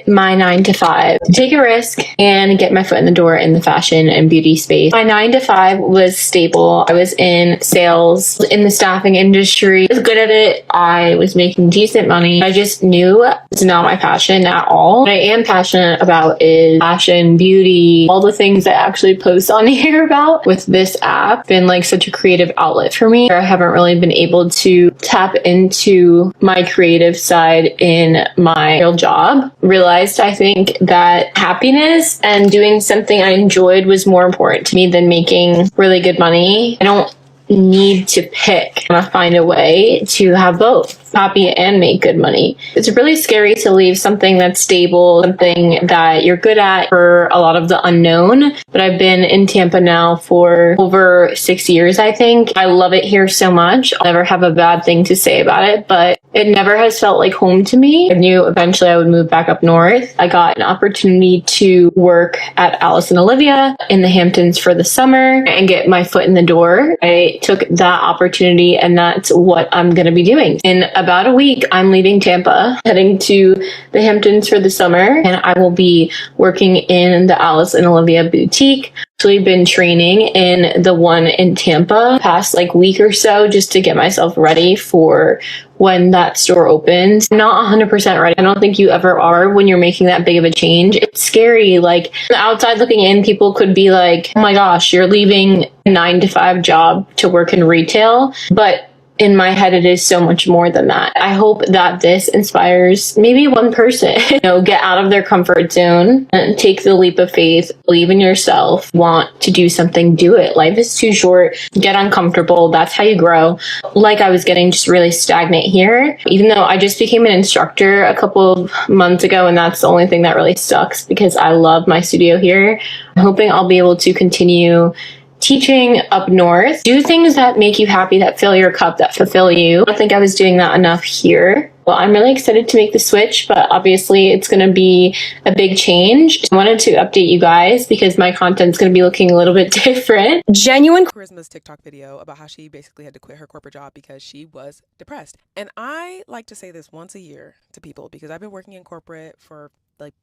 my 9 to 5, take a risk and get my foot in the door in the fashion and beauty space. My 9 to 5 was stable. I was in sales in the staffing industry. I was good at it. I was making decent money. I just knew it's not my passion at all. What I am passionate about is fashion, beauty, all the things I actually post on here about. With this app, been like such a creative outlet for me. I haven't really been able to tap into my creative side in my real job. Realized, I think, that happiness and doing something I enjoyed was more important to me than making really good money. I don't need to pick. I'm gonna find a way to have both, happy and make good money. It's really scary to leave something that's stable, something that you're good at, for a lot of the unknown. But I've been in Tampa now for over 6 years, I think. I love it here so much. I'll never have a bad thing to say about it, but it never has felt like home to me. I knew eventually I would move back up north. I got an opportunity to work at Alice and Olivia in the Hamptons for the summer and get my foot in the door. I took that opportunity, and that's what I'm going to be doing. In about a week, I'm leaving Tampa, heading to the Hamptons for the summer, and I will be working in the Alice and Olivia boutique. Actually been training in the one in Tampa past like week or so just to get myself ready for when that store opens. I'm not 100% ready. I don't think you ever are when you're making that big of a change. It's scary. Like, the outside looking in, people could be like, oh my gosh, you're leaving a 9 to 5 job to work in retail. But in my head, it is so much more than that. I hope that this inspires maybe one person, get out of their comfort zone and take the leap of faith, believe in yourself, want to do something, do it. Life is too short. Get uncomfortable. That's how you grow. Like, I was getting just really stagnant here, even though I just became an instructor a couple of months ago, and that's the only thing that really sucks because I love my studio here. I'm hoping I'll be able to continue teaching up north, do things that make you happy, that fill your cup, that fulfill you. I don't think I was doing that enough here. Well, I'm really excited to make the switch, but obviously it's going to be a big change. I wanted to update you guys because my content's going to be looking a little bit different. Genuine Charisma's TikTok video about how she basically had to quit her corporate job because she was depressed. And I like to say this once a year to people because I've been working in corporate for like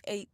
8-9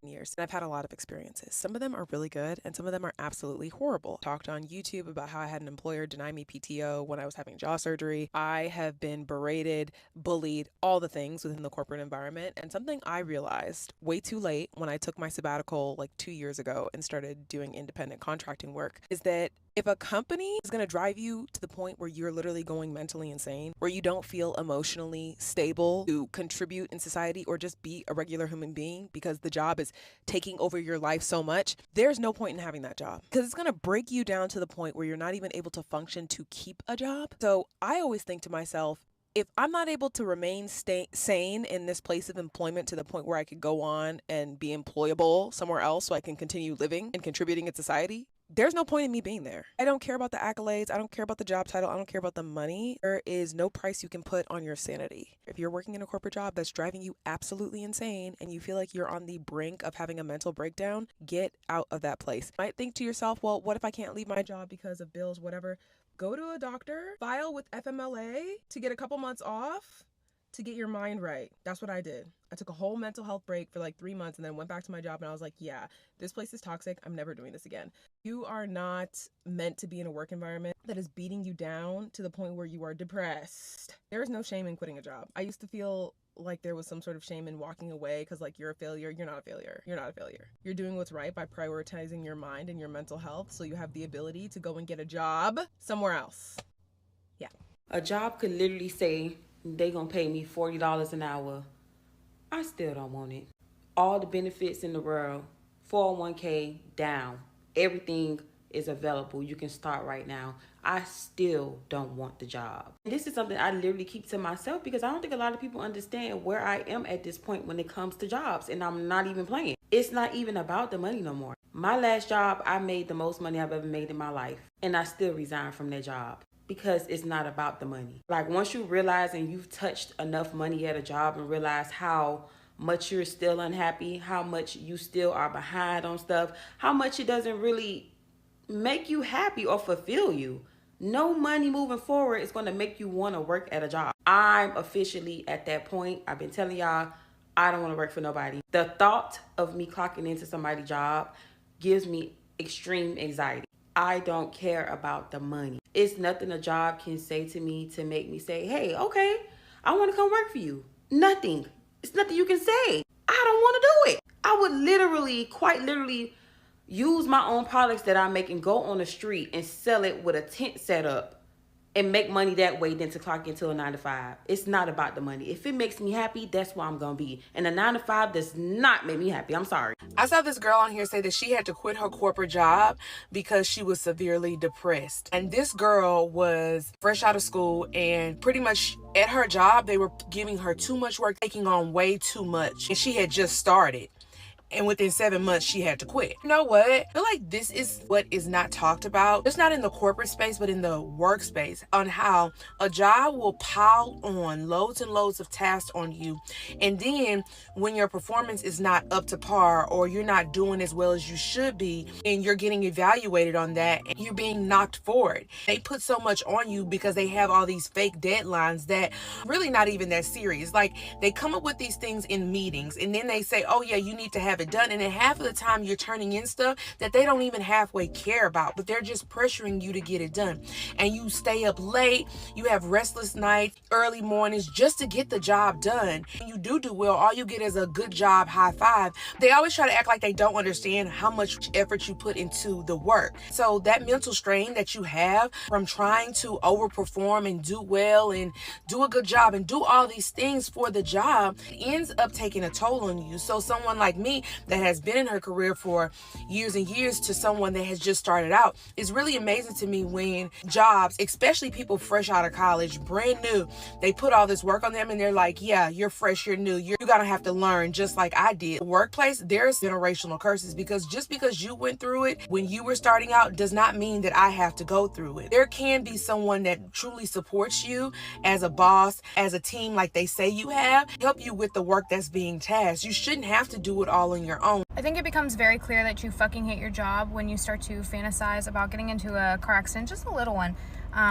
years, and I've had a lot of experiences. Some of them are really good and some of them are absolutely horrible. Talked on YouTube about how I had an employer deny me PTO when I was having jaw surgery. I have been berated, bullied, all the things within the corporate environment. And something I realized way too late when I took my sabbatical like 2 years ago and started doing independent contracting work is that if a company is going to drive you to the point where you're literally going mentally insane, where you don't feel emotionally stable to contribute in society or just be a regular human being because the job is taking over your life so much, there's no point in having that job because it's going to break you down to the point where you're not even able to function to keep a job. So I always think to myself, if I'm not able to remain sane in this place of employment to the point where I could go on and be employable somewhere else so I can continue living and contributing in society, there's no point in me being there. I don't care about the accolades. I don't care about the job title. I don't care about the money. There is no price you can put on your sanity. If you're working in a corporate job that's driving you absolutely insane and you feel like you're on the brink of having a mental breakdown, get out of that place. You might think to yourself, well, what if I can't leave my job because of bills, whatever? Go to a doctor, file with FMLA to get a couple months off to get your mind right. That's what I did. I took a whole mental health break for like 3 months and then went back to my job and I was like, yeah, this place is toxic. I'm never doing this again. You are not meant to be in a work environment that is beating you down to the point where you are depressed. There is no shame in quitting a job. I used to feel like there was some sort of shame in walking away because like you're a failure. You're not a failure. You're not a failure. You're doing what's right by prioritizing your mind and your mental health so you have the ability to go and get a job somewhere else. Yeah. A job could literally say they gonna pay me $40 an hour. I still don't want it. All the benefits in the world, 401k down, everything is available. You can start right now. I still don't want the job. This is something I literally keep to myself because I don't think a lot of people understand where I am at this point when it comes to jobs, and I'm not even playing. It's not even about the money no more. My last job, I made the most money I've ever made in my life, and I still resigned from that job because it's not about the money. Like, once you realize and you've touched enough money at a job and realize how much you're still unhappy, how much you still are behind on stuff, how much it doesn't really make you happy or fulfill you. No money moving forward is going to make you want to work at a job. I'm officially at that point. I've been telling y'all I don't want to work for nobody. The thought of me clocking into somebody's job gives me extreme anxiety. I don't care about the money. It's nothing a job can say to me to make me say, hey, okay, I want to come work for you. Nothing. It's nothing you can say. I don't want to do it. I would literally, quite literally, use my own products that I make and go on the street and sell it with a tent set up and make money that way than to clock into a 9 to 5. It's not about the money. If it makes me happy, that's where I'm going to be. And a 9 to 5 does not make me happy. I'm sorry. I saw this girl on here say that she had to quit her corporate job because she was severely depressed. And this girl was fresh out of school, and pretty much at her job, they were giving her too much work, taking on way too much. And she had just started. And within 7 months, she had to quit. You know what? I feel like this is what is not talked about. Just not in the corporate space, but in the workspace, on how a job will pile on loads and loads of tasks on you. And then when your performance is not up to par, or you're not doing as well as you should be, and you're getting evaluated on that, and you're being knocked for it. They put so much on you because they have all these fake deadlines that really not even that serious. Like, they come up with these things in meetings, and then they say, oh yeah, you need to have it done, and then half of the time you're turning in stuff that they don't even halfway care about, but they're just pressuring you to get it done. And you stay up late, you have restless nights, early mornings, just to get the job done. And you do well, all you get is a good job high five. They always try to act like they don't understand how much effort you put into the work. So that mental strain that you have from trying to overperform and do well and do a good job and do all these things for the job ends up taking a toll on you. So someone like me that has been in her career for years and years to someone that has just started out, is really amazing to me when jobs, especially people fresh out of college, brand new, they put all this work on them and they're like, yeah, you're fresh, you're new, you're gonna have to learn just like I did. Workplace, there's generational curses, because just because you went through it when you were starting out does not mean that I have to go through it. There can be someone that truly supports you as a boss, as a team, like they say you have, help you with the work that's being tasked. You shouldn't have to do it all on your own. I think it becomes very clear that you fucking hate your job when you start to fantasize about getting into a car accident, just a little one,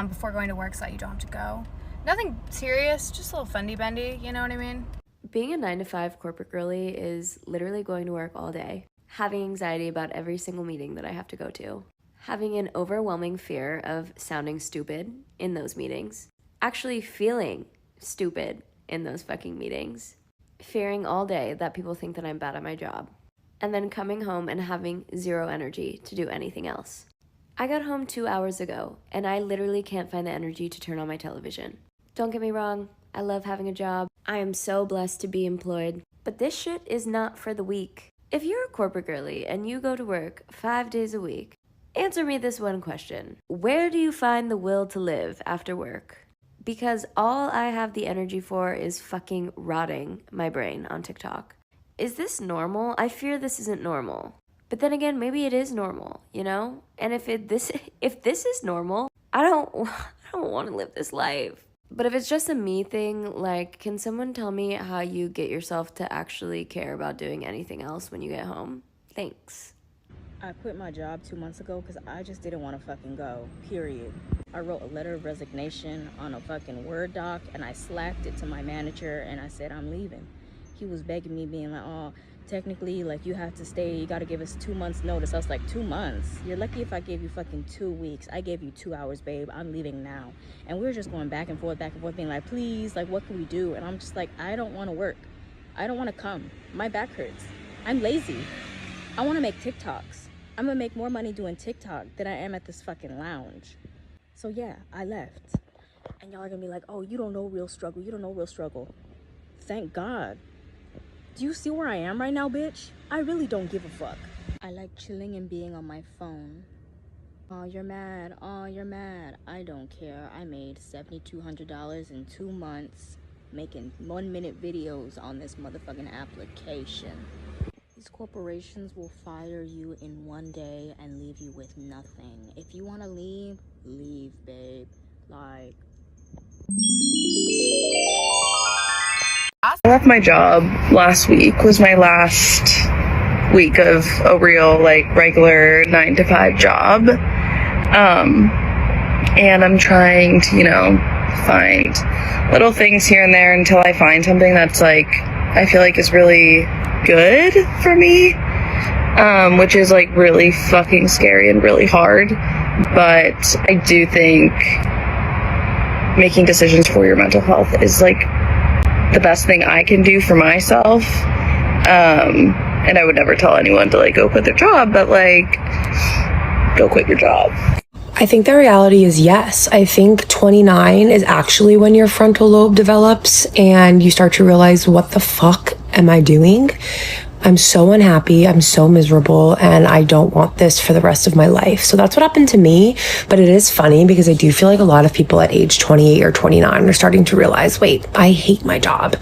before going to work so that you don't have to go. Nothing serious, just a little fundy bendy, you know what I mean? Being a 9 to 5 corporate girly is literally going to work all day, having anxiety about every single meeting that I have to go to, having an overwhelming fear of sounding stupid in those meetings, actually feeling stupid in those fucking meetings, fearing all day that people think that I'm bad at my job, and then coming home and having zero energy to do anything else. I got home 2 hours ago, and I literally can't find the energy to turn on my television. Don't get me wrong, I love having a job. I am so blessed to be employed, but this shit is not for the weak. If you're a corporate girly and you go to work 5 days a week, answer me this one question. Where do you find the will to live after work? Because all I have the energy for is fucking rotting my brain on TikTok. Is this normal? I fear this isn't normal. But then again, maybe it is normal, you know? And if this is normal, I don't want to live this life. But if it's just a me thing, like, can someone tell me how you get yourself to actually care about doing anything else when you get home? Thanks. I quit my job 2 months ago because I just didn't want to fucking go, period. I wrote a letter of resignation on a fucking Word doc, and I slacked it to my manager, and I said I'm leaving. He was begging me, being like, oh, technically, like, you have to stay, you gotta give us 2 months notice. I was like, 2 months? You're lucky if I gave you fucking 2 weeks. I gave you 2 hours, babe. I'm leaving now. And we were just going back and forth, being like, please, like, what can we do? And I'm just like, I don't want to work. I don't want to come. My back hurts. I'm lazy. I want to make TikToks. I'm gonna make more money doing TikTok than I am at this fucking lounge. So yeah, I left. And y'all are gonna be like, oh, you don't know real struggle. You don't know real struggle. Thank God. Do you see where I am right now, bitch? I really don't give a fuck. I like chilling and being on my phone. Oh, you're mad. Oh, you're mad. I don't care. I made $7,200 in 2 months making 1-minute videos on this motherfucking application. These corporations will fire you in 1 day and leave you with nothing. If you want to leave, leave, babe. Like... I left my job last week. Was my last week of a real, like, regular 9 to 5 job. And I'm trying to, find little things here and there until I find something that's, like, I feel like is really good for me, which is like really fucking scary and really hard. But I do think making decisions for your mental health is like the best thing I can do for myself. And I would never tell anyone to like go quit their job, but like go quit your job. I think the reality is yes. I think 29 is actually when your frontal lobe develops and you start to realize, what the fuck am I doing? I'm so unhappy, I'm so miserable, and I don't want this for the rest of my life. So that's what happened to me. But it is funny because I do feel like a lot of people at age 28 or 29 are starting to realize, wait, I hate my job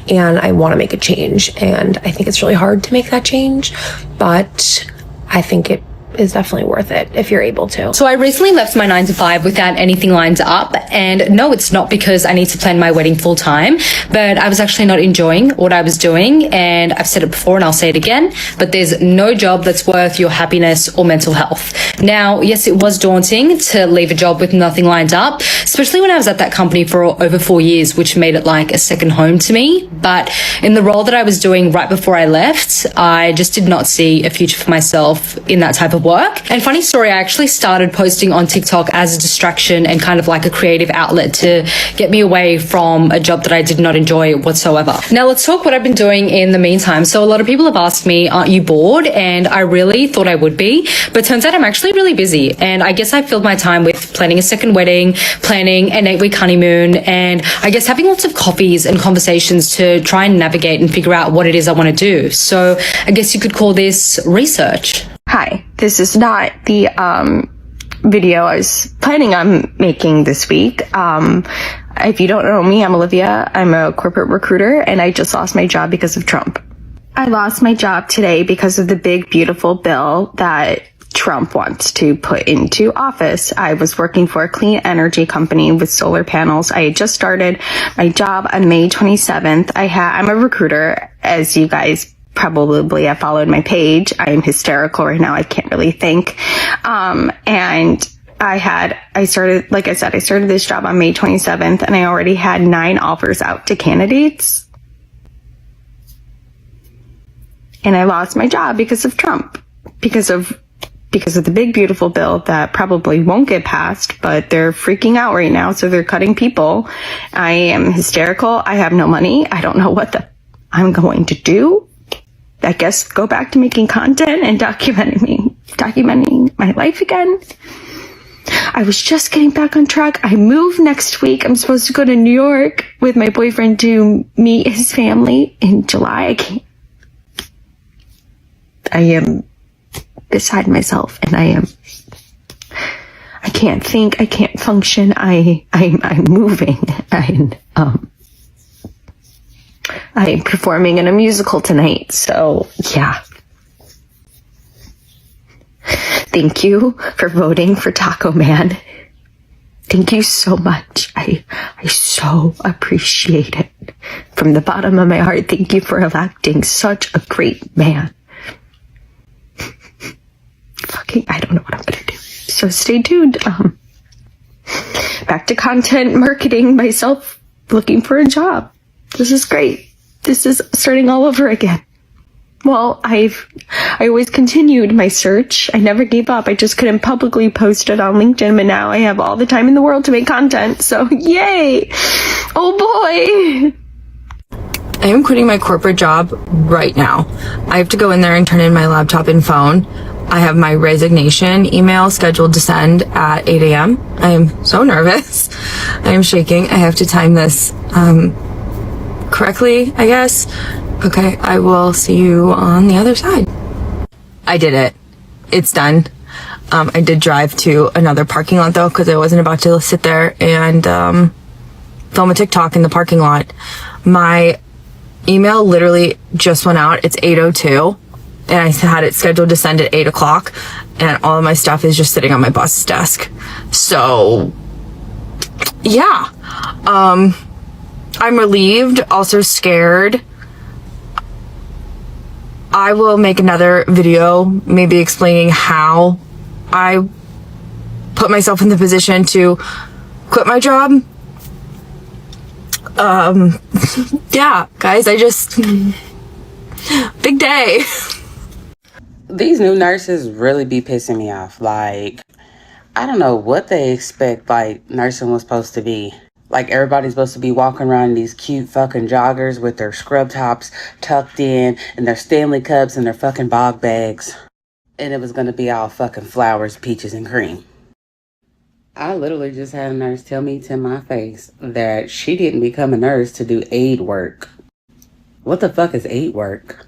and I want to make a change. And I think it's really hard to make that change, but I think it is definitely worth it if you're able to. So I recently left my 9 to 5 without anything lined up, and no, it's not because I need to plan my wedding full time, but I was actually not enjoying what I was doing, and I've said it before and I'll say it again, but there's no job that's worth your happiness or mental health. Now, yes, it was daunting to leave a job with nothing lined up, especially when I was at that company for over 4 years, which made it like a second home to me. But in the role that I was doing right before I left, I just did not see a future for myself in that type of work. And funny story, I actually started posting on TikTok as a distraction and kind of like a creative outlet to get me away from a job that I did not enjoy whatsoever. Now let's talk what I've been doing in the meantime. So a lot of people have asked me, aren't you bored? And I really thought I would be, but turns out I'm actually really busy. And I guess I filled my time with planning a second wedding, planning an 8-week honeymoon, and I guess having lots of coffees and conversations to try and navigate and figure out what it is I want to do. So I guess you could call this research. Hi, this is not the video I was planning on making this week. If you don't know me, I'm Olivia. I'm a corporate recruiter, and I just lost my job because of Trump. I lost my job today because of the big, beautiful bill that Trump wants to put into office. I was working for a clean energy company with solar panels. I had just started my job on May 27th. I'm a recruiter, as you guys probably have followed my page. I'm hysterical right now. I can't really think. And I started this job on May 27th, and I already had 9 offers out to candidates. And I lost my job because of Trump, because of the big, beautiful bill that probably won't get passed, but they're freaking out right now. So they're cutting people. I am hysterical. I have no money. I don't know what I'm going to do. I guess go back to making content and documenting my life again. I was just getting back on track. I move next week. I'm supposed to go to New York with my boyfriend to meet his family in July. I am beside myself, and I can't think. I can't function. I'm moving, and I am performing in a musical tonight, so yeah. Thank you for voting for Taco Man. Thank you so much. I so appreciate it. From the bottom of my heart, thank you for electing such a great man. I don't know what I'm gonna do. So stay tuned. Back to content marketing myself, looking for a job. This is great. This is starting all over again. Well, I always continued my search. I never gave up. I just couldn't publicly post it on LinkedIn, but now I have all the time in the world to make content. So yay! Oh boy! I am quitting my corporate job right now. I have to go in there and turn in my laptop and phone. I have my resignation email scheduled to send at 8 a.m. I am so nervous. I am shaking. I have to time this correctly, I guess. Okay, I will see you on the other side. I did it. It's done. I did drive to another parking lot though, because I wasn't about to sit there and film a TikTok in the parking lot. My email literally just went out. It's 8:02. And I had it scheduled to send at 8 o'clock, and all of my stuff is just sitting on my boss's desk. So, yeah. I'm relieved, also scared. I will make another video, maybe explaining how I put myself in the position to quit my job. Yeah, guys, big day. These new nurses really be pissing me off. Like, I don't know what they expect, like, nursing was supposed to be. Like, everybody's supposed to be walking around in these cute fucking joggers with their scrub tops tucked in and their Stanley cups and their fucking bog bags. And it was gonna be all fucking flowers, peaches, and cream. I literally just had a nurse tell me to my face that she didn't become a nurse to do aid work. What the fuck is aid work?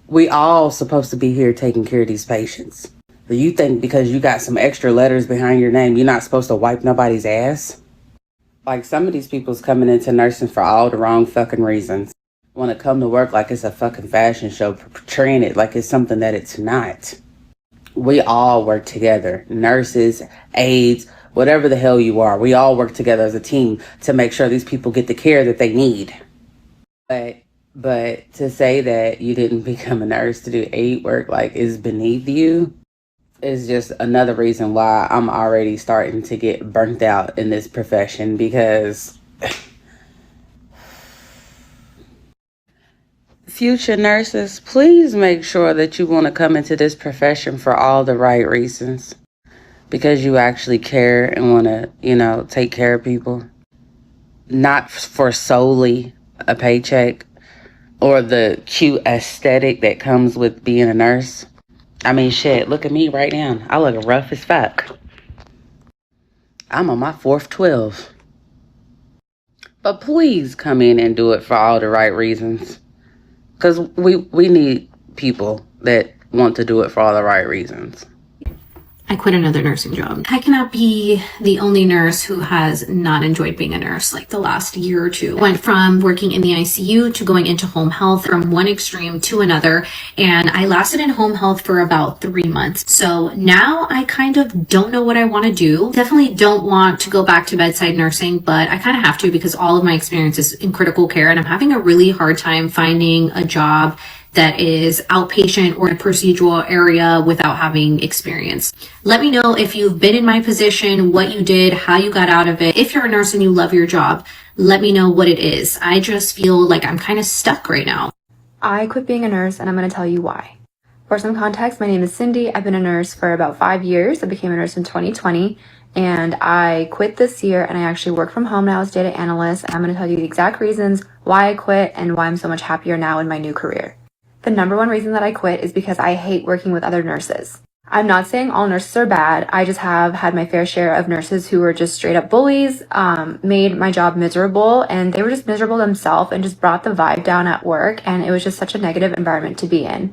We all supposed to be here taking care of these patients. Do you think because you got some extra letters behind your name, you're not supposed to wipe nobody's ass? Like, some of these people's coming into nursing for all the wrong fucking reasons. Want to come to work like it's a fucking fashion show, portraying it like it's something that it's not. We all work together. Nurses, aides, whatever the hell you are. We all work together as a team to make sure these people get the care that they need. But to say that you didn't become a nurse to do aid work, like, is beneath you, is just another reason why I'm already starting to get burnt out in this profession, because future nurses, please make sure that you want to come into this profession for all the right reasons, because you actually care and want to, take care of people, not for solely a paycheck or the cute aesthetic that comes with being a nurse. I mean, shit, look at me right now. I look rough as fuck. I'm on my 4th 12. But please come in and do it for all the right reasons. Because we need people that want to do it for all the right reasons. I quit another nursing job. I cannot be the only nurse who has not enjoyed being a nurse. Like, the last year or two, went from working in the ICU to going into home health, from one extreme to another. And I lasted in home health for about 3 months. So now I kind of don't know what I want to do. Definitely don't want to go back to bedside nursing, but I kind of have to because all of my experience is in critical care, and I'm having a really hard time finding a job that is outpatient or a procedural area without having experience. Let me know if you've been in my position, what you did, how you got out of it. If you're a nurse and you love your job, let me know what it is. I just feel like I'm kind of stuck right now. I quit being a nurse, and I'm going to tell you why. For some context, my name is Cindy. I've been a nurse for about 5 years. I became a nurse in 2020, and I quit this year, and I actually work from home now as data analyst. And I'm going to tell you the exact reasons why I quit and why I'm so much happier now in my new career. The number one reason that I quit is because I hate working with other nurses. I'm not saying all nurses are bad. I just have had my fair share of nurses who were just straight up bullies, made my job miserable, and they were just miserable themselves and just brought the vibe down at work, and it was just such a negative environment to be in.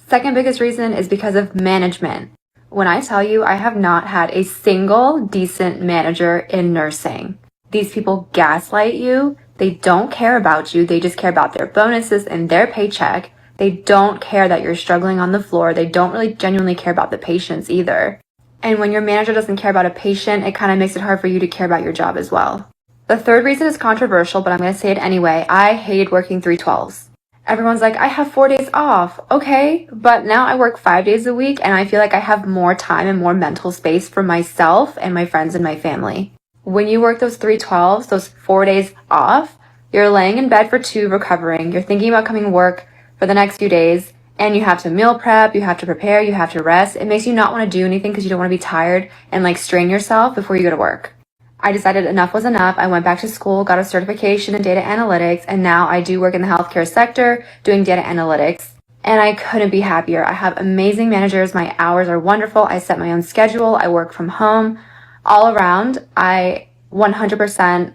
Second biggest reason is because of management. When I tell you, I have not had a single decent manager in nursing. These people gaslight you. They don't care about you. They just care about their bonuses and their paycheck. They don't care that you're struggling on the floor. They don't really genuinely care about the patients either. And when your manager doesn't care about a patient, it kind of makes it hard for you to care about your job as well. The third reason is controversial, but I'm going to say it anyway. I hated working 312s. Everyone's like, I have 4 days off. Okay, but now I work 5 days a week, and I feel like I have more time and more mental space for myself and my friends and my family. When you work those 312s, those 4 days off, you're laying in bed for 2 recovering. You're thinking about coming to work for the next few days, and you have to meal prep, you have to prepare, you have to rest. It makes you not want to do anything because you don't want to be tired and like strain yourself before you go to work. I decided enough was enough. I went back to school, got a certification in data analytics, and now I do work in the healthcare sector doing data analytics. And I couldn't be happier. I have amazing managers. My hours are wonderful. I set my own schedule. I work from home. All around, I 100%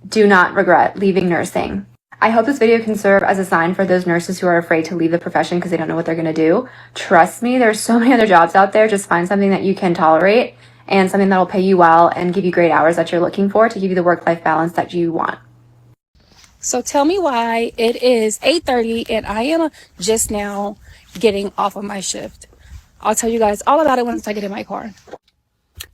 do not regret leaving nursing. I hope this video can serve as a sign for those nurses who are afraid to leave the profession because they don't know what they're going to do. Trust me, there's so many other jobs out there. Just find something that you can tolerate and something that will pay you well and give you great hours that you're looking for to give you the work-life balance that you want. So tell me why it is 8:30 and I am just now getting off of my shift. I'll tell you guys all about it once I get in my car.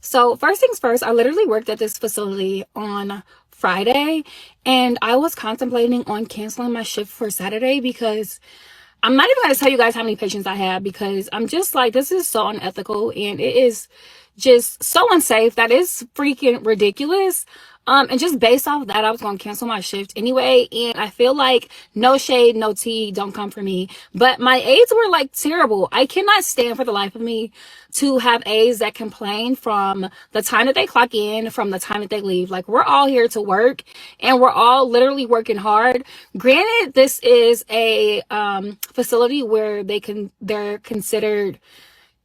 So first things first, I literally worked at this facility on Friday, and I was contemplating on canceling my shift for Saturday because I'm not even going to tell you guys how many patients I have, because I'm just like, this is so unethical, and it is just so unsafe. That is freaking ridiculous. And just based off of that, I was going to cancel my shift anyway. And I feel like no shade, no tea, don't come for me. But my aides were like terrible. I cannot stand for the life of me to have aides that complain from the time that they clock in, from the time that they leave. Like, we're all here to work and we're all literally working hard. Granted, this is a facility where they're considered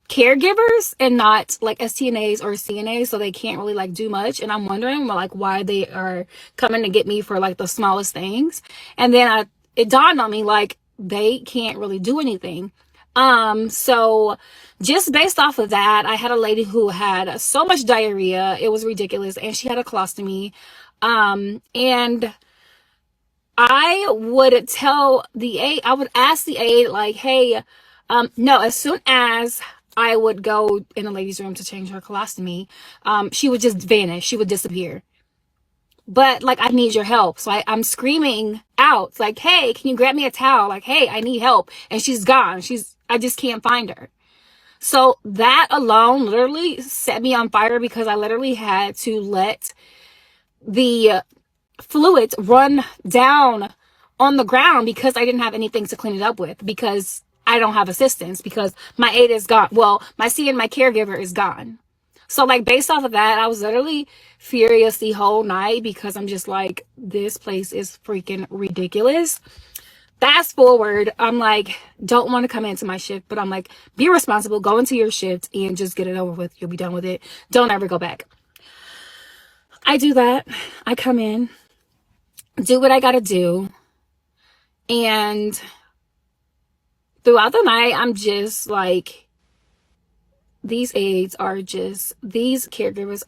caregivers and not like STNAs or CNAs, so they can't really like do much. And I'm wondering like why they are coming to get me for like the smallest things. And then it dawned on me like they can't really do anything. So just based off of that, I had a lady who had so much diarrhea, it was ridiculous, and she had a colostomy. And I would tell the aide, I would ask the aide like, hey, no, as soon as I would go in the ladies' room to change her colostomy, she would just vanish. She would disappear. But like, I need your help. So I'm screaming out like, hey, can you grab me a towel? Like, hey, I need help. And she's gone. I just can't find her. So that alone literally set me on fire, because I literally had to let the fluids run down on the ground because I didn't have anything to clean it up with, because I don't have assistance, because my aide is gone. Well, my caregiver is gone. So like, based off of that, I was literally furious the whole night, because I'm just like, this place is freaking ridiculous. Fast forward, I'm like, don't want to come into my shift, but I'm like, be responsible, go into your shift and just get it over with. You'll be done with it. Don't ever go back. I do that. I come in, do what I gotta do, and throughout the night, I'm just like, these caregivers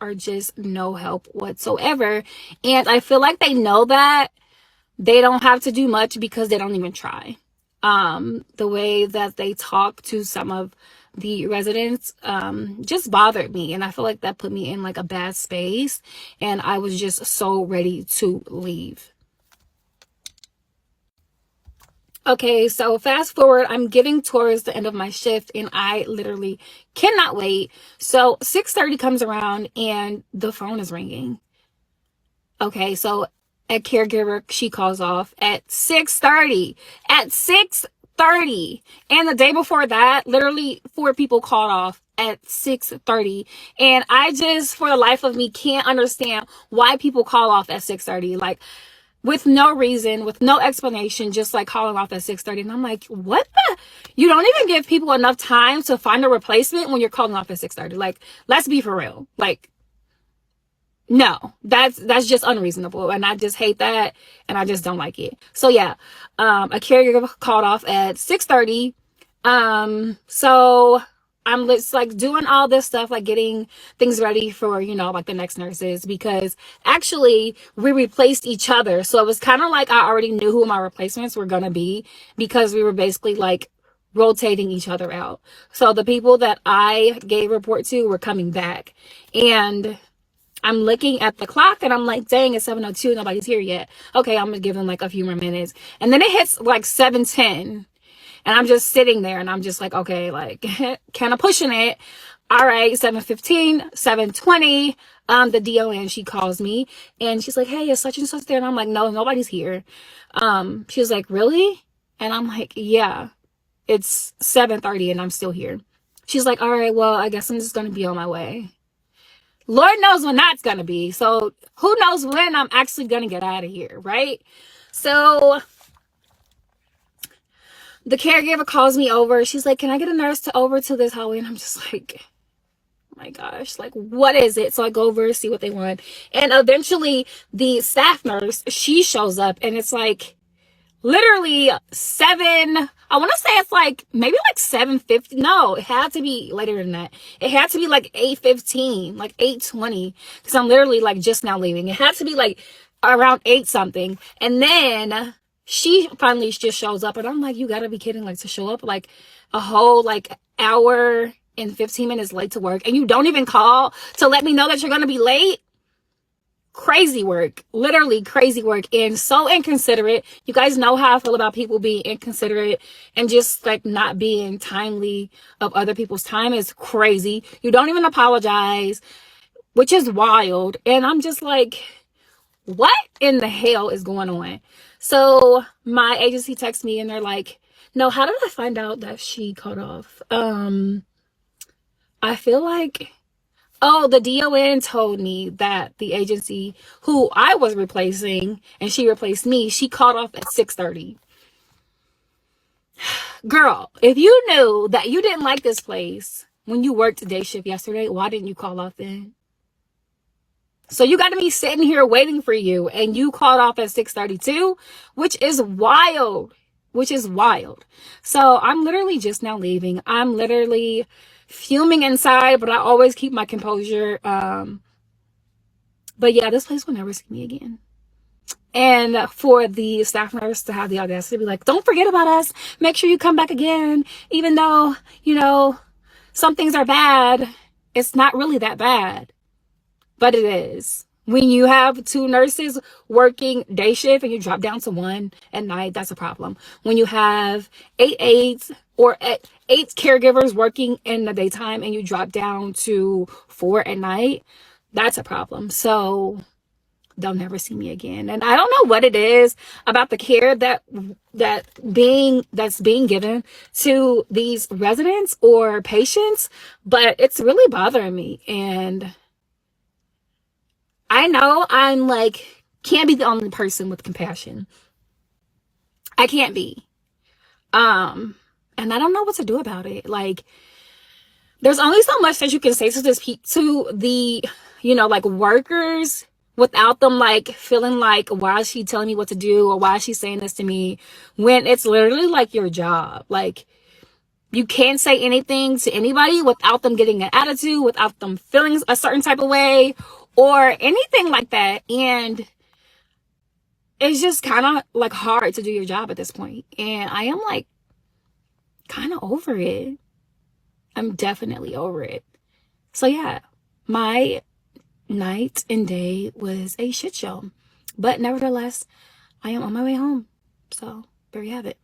are just no help whatsoever. And I feel like they know that they don't have to do much because they don't even try. The way that they talk to some of the residents just bothered me, and I feel like that put me in like a bad space, and I was just so ready to leave. Okay, so fast forward, I'm getting towards the end of my shift and I literally cannot wait. So 6:30 comes around and the phone is ringing. Okay, so a caregiver, she calls off at 6:30. At 6:30. And the day before that, literally 4 people called off at 6:30. And I just, for the life of me, can't understand why people call off at 6:30. Like, with no reason, with no explanation, just like calling off at 6:30. And I'm like, what the? You don't even give people enough time to find a replacement when you're calling off at 6:30. Like, let's be for real. Like, no, that's just unreasonable. And I just hate that. And I just don't like it. So yeah, a caregiver called off at 6:30. So I'm just like doing all this stuff, like getting things ready for, you know, like the next nurses, because actually we replaced each other. So it was kind of like I already knew who my replacements were going to be, because we were basically like rotating each other out. So the people that I gave report to were coming back, and I'm looking at the clock and I'm like, dang, it's 7:02. Nobody's here yet. Okay, I'm gonna give them like a few more minutes. And then it hits like 7:10. And I'm just sitting there and I'm just like, okay, like kind of pushing it. All right, 7:15, 7:20. The DON, she calls me and she's like, hey, is such and such there? And I'm like, no, nobody's here. She's like, really? And I'm like, yeah, it's 7:30 and I'm still here. She's like, all right, well, I guess I'm just gonna be on my way. Lord knows when that's gonna be. So who knows when I'm actually gonna get out of here, right? So the caregiver calls me over. She's like, can I get a nurse over to this hallway? And I'm just like, oh my gosh, like, what is it? So I go over, see what they want. And eventually the staff nurse, she shows up, and it's like literally I want to say it's like maybe like 7:50. No, it had to be later than that. It had to be like 8:15, like 8:20, because I'm literally like just now leaving. It had to be like around 8 something. And then she finally just shows up, and I'm like, you gotta be kidding, like to show up like a whole like hour and 15 minutes late to work, and you don't even call to let me know that you're gonna be late. crazy work, literally crazy work, and so inconsiderate. You guys know how I feel about people being inconsiderate and just like not being timely of other people's time. Is crazy. You don't even apologize, which is wild. And I'm just like, what in the hell is going on? So my agency texts me and they're like, no, how did I find out that she cut off? I feel like, oh, the DON told me that the agency who I was replacing and she replaced me, she called off at 6:30. Girl, if you knew that you didn't like this place when you worked day shift yesterday, why didn't you call off then? So you got to be sitting here waiting for you and you called off at 6:32, which is wild, So I'm literally just now leaving. I'm literally fuming inside, but I always keep my composure. But yeah, this place will never see me again. And for the staff nurse to have the audacity to be like, don't forget about us. Make sure you come back again. Even though, you know, some things are bad. It's not really that bad. But it is. When you have 2 nurses working day shift and you drop down to 1 at night, that's a problem. When you have 8 aides or 8 caregivers working in the daytime and you drop down to 4 at night, that's a problem. So they'll never see me again. And I don't know what it is about the care that's being given to these residents or patients, but it's really bothering me. And I know I'm like, can't be the only person with compassion. I can't be. And I don't know what to do about it. Like, there's only so much that you can say to the, you know, like workers without them like feeling like, why is she telling me what to do? Or why is she saying this to me? When it's literally like your job. Like, you can't say anything to anybody without them getting an attitude, without them feeling a certain type of way, or anything like that. And it's just kind of like hard to do your job at this point. And I am like kind of over it. I'm definitely over it. So yeah, my night and day was a shit show. But nevertheless, I am on my way home. So there you have it.